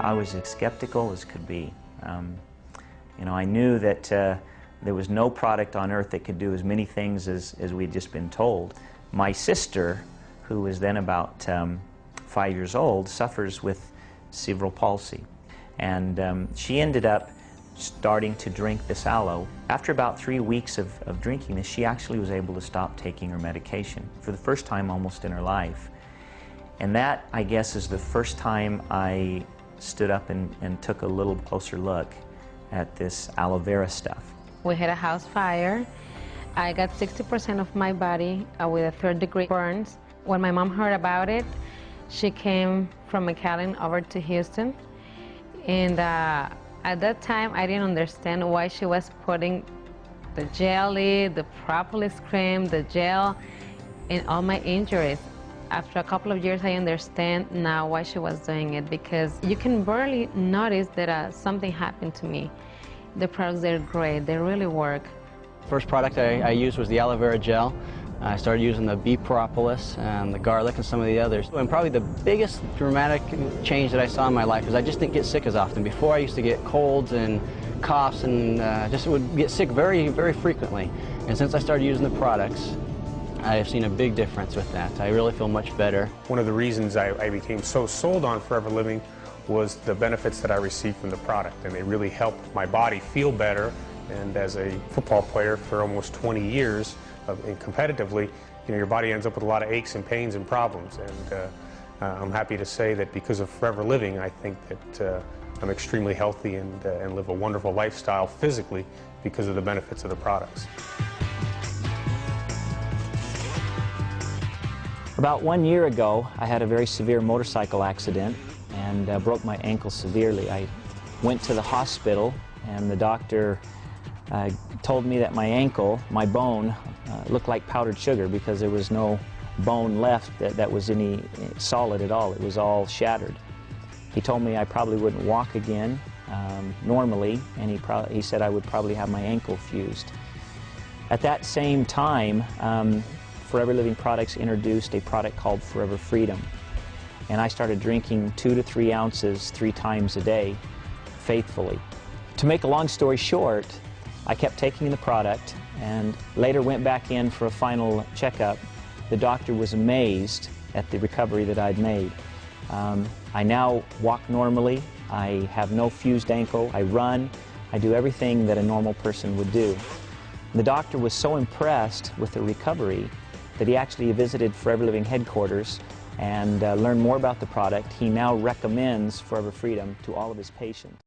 I was as skeptical as could be. I knew that there was no product on earth that could do as many things as we'd just been told. My sister, who was then about 5 years old, suffers with cerebral palsy. And she ended up starting to drink this aloe. After about 3 weeks of drinking this, she actually was able to stop taking her medication for the first time almost in her life. And that, I guess, is the first time I stood up and took a little closer look at this aloe vera stuff. We had a house fire. I got 60% of my body with a 3rd-degree burns. When my mom heard about it, she came from McAllen over to Houston. And at that time, I didn't understand why she was putting the jelly, the propolis cream, the gel in all my injuries. After a couple of years, I understand now why she was doing it, because you can barely notice that something happened to me. The products, they're great. They really work. First product I used was the aloe vera gel. I started using the bee propolis and the garlic and some of the others. And probably the biggest dramatic change that I saw in my life is I just didn't get sick as often. Before, I used to get colds and coughs and just would get sick very, very frequently. And since I started using the products, I have seen a big difference with that. I really feel much better. One of the reasons I became so sold on Forever Living was the benefits that I received from the product, and they really helped my body feel better. And as a football player for almost 20 years, and competitively, your body ends up with a lot of aches and pains and problems. And I'm happy to say that because of Forever Living, I think that I'm extremely healthy and live a wonderful lifestyle physically because of the benefits of the products. About 1 year ago, I had a very severe motorcycle accident and broke my ankle severely. I went to the hospital, and the doctor told me that my ankle, my bone, looked like powdered sugar because there was no bone left that was any solid at all. It was all shattered. He told me I probably wouldn't walk again normally, and he said I would probably have my ankle fused. At that same time, Forever Living Products introduced a product called Forever Freedom, and I started drinking 2 to 3 ounces 3 times a day, faithfully. To make a long story short, I kept taking the product and later went back in for a final checkup. The doctor was amazed at the recovery that I'd made. I now walk normally, I have no fused ankle, I run, I do everything that a normal person would do. The doctor was so impressed with the recovery that he actually visited Forever Living headquarters and learned more about the product. He now recommends Forever Freedom to all of his patients.